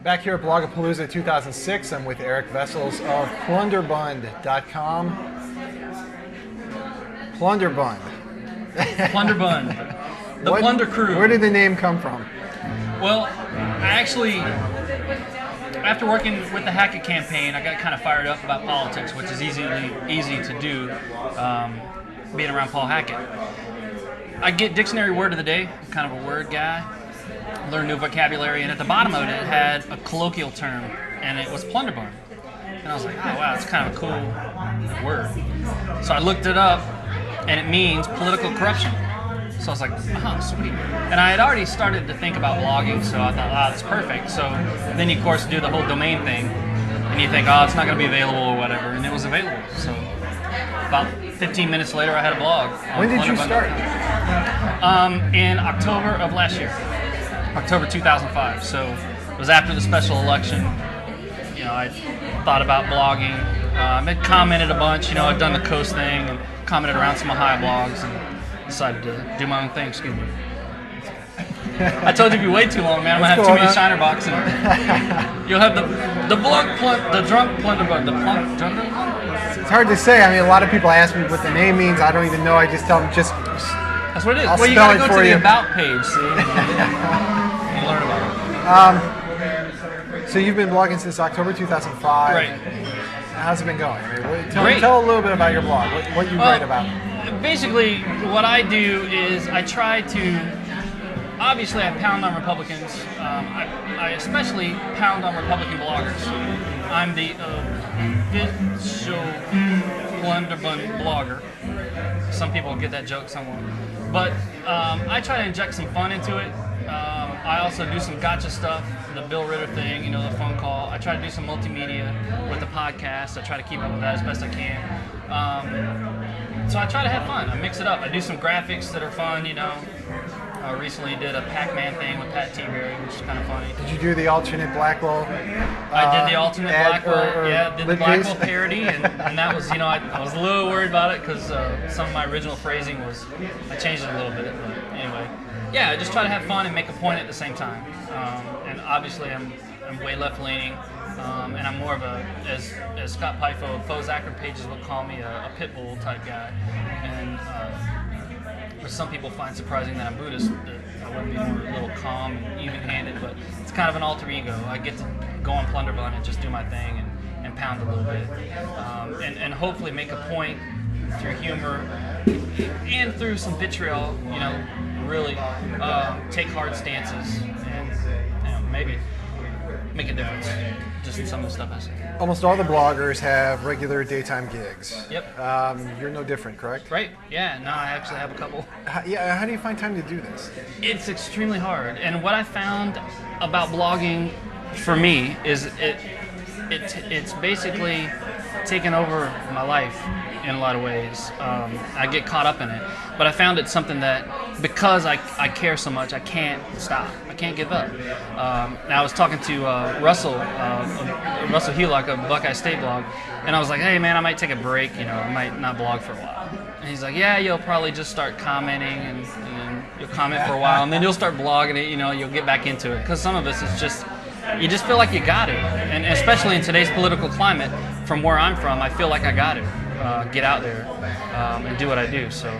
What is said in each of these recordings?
Back here at Bloggapalooza 2006, I'm with Eric Vessels of Plunderbund.com. Plunderbund. Plunderbund. The Plunder Crew. Where did the name come from? Well, I actually, after working with the Hackett campaign, I got kind of fired up about politics, which is easy to do, being around Paul Hackett. I get dictionary word of the day. I'm kind of a word guy. Learn new vocabulary, and at the bottom of it, it had a colloquial term, and it was plunderbund. And I was like, oh wow, it's kind of a cool word. So I looked it up, and it means political corruption. So I was like, oh, sweet. And I had already started to think about blogging, so I thought, that's perfect. So then you, of course, do the whole domain thing, and you think, oh, it's not going to be available or whatever, and it was available. So about 15 minutes later, I had a blog. When did you start? In October of last year. October 2005, so it was after the special election. You know, I thought about blogging. I had commented a bunch. You know, I'd done the Coast thing and commented around some Ohio blogs, and decided to do my own thing. Excuse me. I told you it'd be way too long, man. I'm gonna have too many Shiner boxes. You'll have the drunk plunderbund, the plunderbund. It's hard to say. I mean, a lot of people ask me what the name means. I don't even know. I just tell them just. That's what it is. I'll well, you gotta spell go it to for the you. About page, see? You learn about it. So you've been blogging since October 2005. Right. How's it been going? I mean, Great. Tell a little bit about your blog, what you write about. Basically, what I do is I try to, obviously I pound on Republicans. I especially pound on Republican bloggers. I'm the official Plunderbund blogger. Some people get that joke somewhat. But I try to inject some fun into it. I also do some gotcha stuff, the Bill Ritter thing, you know, the phone call. I try to do some multimedia with the podcast. I try to keep up with that as best I can. So I try to have fun. I mix it up. I do some graphics that are fun, you know. I recently did a Pac-Man thing with Pat T-Berry, which is kind of funny. Did you do the alternate Blackwell? I did the alternate Blackwell, did the Blackwell piece? parody, and that was, you know, I was a little worried about it because some of my original phrasing was, I changed it a little bit, but anyway. Yeah, I just try to have fun and make a point at the same time. And obviously I'm way left-leaning, and I'm more of a, as Scott Pifo of Foes Akron pages will call me, a pit bull type guy. And which some people find surprising that I'm Buddhist, that I wouldn't be more a little calm and even-handed, but it's kind of an alter ego. I get to go on Plunderbund and just do my thing and pound a little bit. And hopefully make a point through humor and through some vitriol, you know, really take hard stances and, you know, maybe make a difference just in some of the stuff I say. Almost all the bloggers have regular daytime gigs. Yep. You're no different, correct? Right. Yeah. No, I actually have a couple. How do you find time to do this? It's extremely hard. And what I found about blogging for me is it's basically taken over my life in a lot of ways. I get caught up in it. But I found it's something that, because I care so much, I can't stop. I can't give up. Now I was talking to Russell Helock of Buckeye State Blog, and I was like, hey man, I might take a break, you know, I might not blog for a while. And he's like, yeah, you'll probably just start commenting, and you'll comment for a while, and then you'll start blogging it, you know, you'll get back into it. Because some of us, it's just, you just feel like you got to. And especially in today's political climate, from where I'm from, I feel like I got to get out there and do what I do. So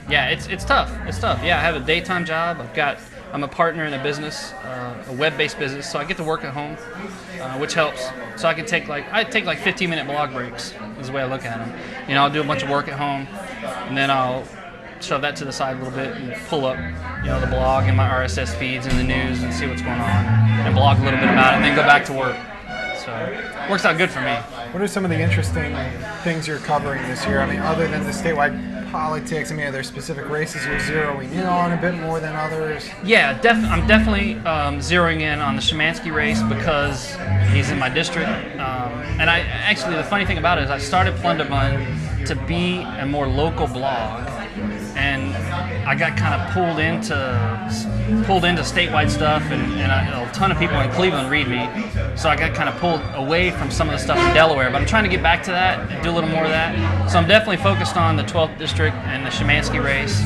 yeah, it's tough. It's tough. Yeah, I have a daytime job. I'm a partner in a business, a web-based business, so I get to work at home, which helps. So I take like 15-minute blog breaks is the way I look at them. You know, I'll do a bunch of work at home, and then I'll shove that to the side a little bit and pull up, you know, the blog and my RSS feeds and the news and see what's going on, and blog a little bit about it, and then go back to work. So it works out good for me. What are some of the interesting things you're covering this year? I mean, other than the statewide politics, I mean, are there specific races you're zeroing in on a bit more than others? Yeah, I'm definitely zeroing in on the Szymanski race because he's in my district. And I actually, the funny thing about it is I started Plunderbund to be a more local blog, and I got kind of pulled into statewide stuff, and a ton of people in Cleveland read me, so I got kind of pulled away from some of the stuff in Delaware. But I'm trying to get back to that and do a little more of that. So I'm definitely focused on the 12th district and the Szymanski race.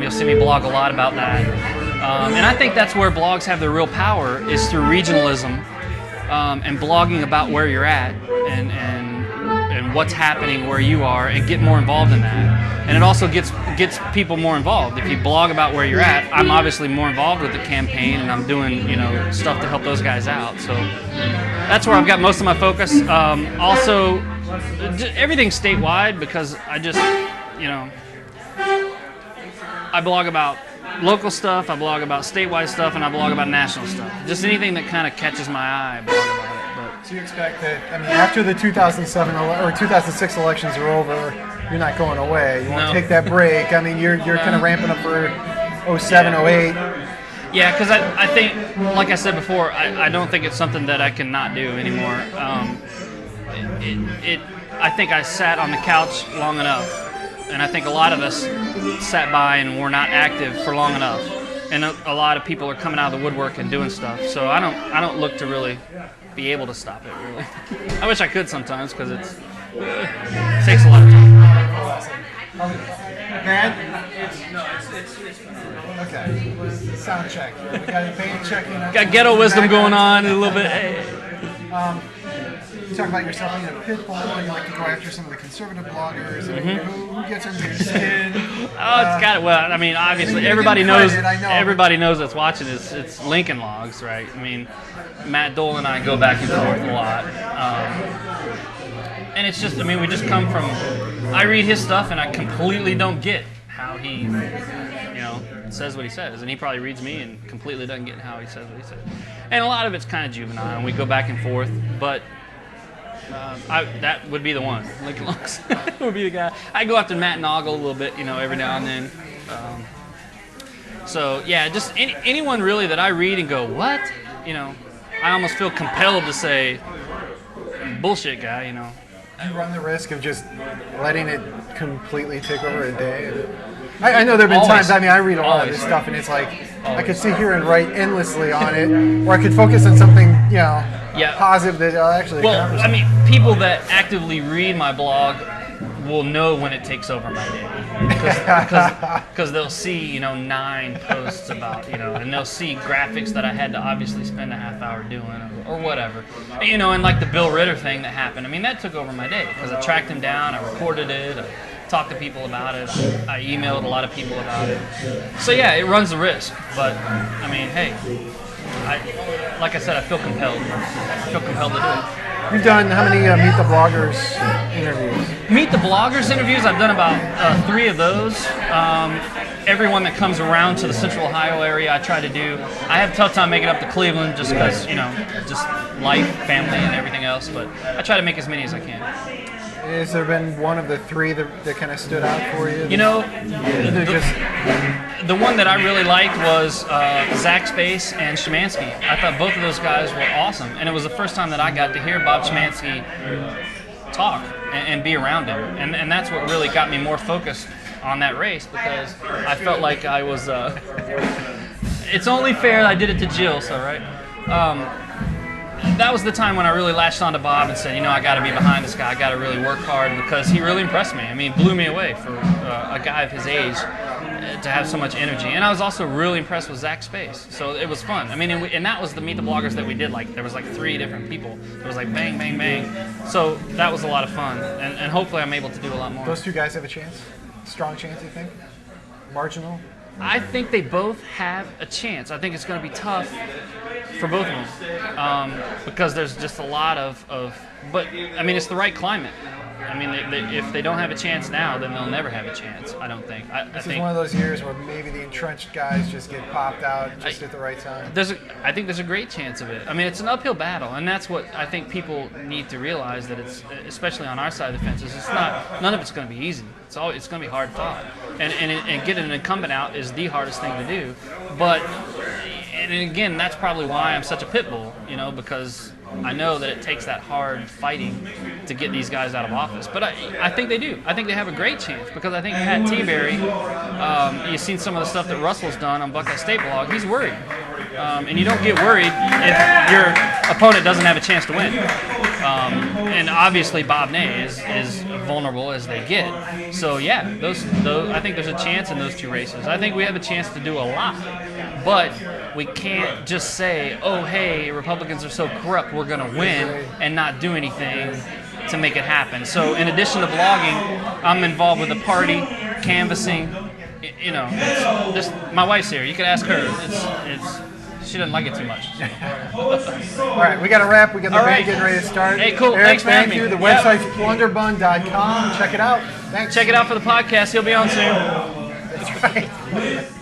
You'll see me blog a lot about that, and I think that's where blogs have their real power, is through regionalism and blogging about where you're at and what's happening where you are, and get more involved in that. And it also gets people more involved. If you blog about where you're at, I'm obviously more involved with the campaign, and I'm doing stuff to help those guys out. So that's where I've got most of my focus. Also, everything's statewide, because I just I blog about local stuff, I blog about statewide stuff, and I blog about national stuff. Just anything that kind of catches my eye, I blog about it. But so you expect that, after the 2007 or 2006 elections are over, you're not going away. You want to take that break. You're kind of ramping up for 07, 08. Yeah, because I think, like I said before, I don't think it's something that I can not do anymore. I think I sat on the couch long enough. And I think a lot of us sat by and were not active for long enough. And a lot of people are coming out of the woodwork and doing stuff. So I don't look to really be able to stop it, really. I wish I could sometimes, because it takes a lot of time. Grant? Okay. Sound check. We got a band checking. Got ghetto wisdom going on a little bit. Hey. You talk about yourself being a pit bull, and you like to go after some of the conservative bloggers. Who gets under your skin? It's got it. Well, obviously everybody knows. Everybody knows that's watching. It's Lincoln Logs, right? Matt Dole and I go back and forth a lot, and it's just. We just come from. I read his stuff, and I completely don't get how he, says what he says, and he probably reads me and completely doesn't get how he says what he says. And a lot of it's kind of juvenile, and we go back and forth, but. That would be the one. Lincoln Logs would be the guy. I go after Matt Noggle a little bit, every now and then. So yeah, just anyone really that I read and go, what? I almost feel compelled to say, bullshit guy. You run the risk of just letting it completely take over a day. I know there have been times. I read a lot of this stuff, and it's like I could sit here and write endlessly on it, or I could focus on something, positive that I'll actually. Well, people that actively read my blog will know when it takes over my day, because they'll see 9 posts about and they'll see graphics that I had to obviously spend a half hour doing or whatever, and like the Bill Ritter thing that happened. That took over my day, because I tracked him down, I recorded it. Talked to people about it. I emailed a lot of people about it. So yeah, it runs the risk. But hey, like I said, I feel compelled. To do it. You've done how many Meet the Bloggers interviews? Meet the Bloggers interviews, I've done about 3 of those. Everyone that comes around to the Central Ohio area, I try to do. I have a tough time making it up to Cleveland, just because just life, family, and everything else. But I try to make as many as I can. Has there been one of the 3 that kind of stood out for you? The one that I really liked was Zach Space and Szymanski. I thought both of those guys were awesome, and it was the first time that I got to hear Bob Szymanski talk and be around him, and that's what really got me more focused on that race, because I felt like I was. It's only fair I did it to Jill, so right. That was the time when I really latched on to Bob and said, I got to be behind this guy. I got to really work hard, because he really impressed me. Blew me away for a guy of his age to have so much energy. And I was also really impressed with Zach Space. So it was fun. And that was the Meet the Bloggers that we did. There was 3 different people. There was bang, bang, bang. So that was a lot of fun. And hopefully I'm able to do a lot more. Those 2 guys have a chance? Strong chance, you think? Marginal? I think they both have a chance. I think it's going to be tough for both of them, because there's just a lot of but it's the right climate. If they don't have a chance now, then they'll never have a chance. I don't think. I think one of those years where maybe the entrenched guys just get popped out just at the right time. I think there's a great chance of it. It's an uphill battle, and that's what I think people need to realize, that it's, especially on our side of the fences, none of it's going to be easy. It's going to be hard fought, and getting an incumbent out is the hardest thing to do. But and again, that's probably why I'm such a pit bull, because I know that it takes that hard fighting to get these guys out of office. But I think they do. I think they have a great chance, because I think Pat Teaberry, you've seen some of the stuff that Russell's done on Buckeye State Blog, he's worried. And you don't get worried if your opponent doesn't have a chance to win. And obviously Bob Ney is vulnerable as they get. So yeah, those I think there's a chance in those two races. I think we have a chance to do a lot, but we can't just say, oh hey, Republicans are so corrupt, we're going to win, and not do anything to make it happen. So in addition to blogging, I'm involved with the party, canvassing. You know, it's just, my wife's here. You could ask her. It's she doesn't like it too much. All right, we got to wrap. We got the band getting ready to start. Hey, cool. Eric, Thanks for having me. The website's plunderbund.com. Check it out. Thanks. Check it out for the podcast. He'll be on soon. That's right.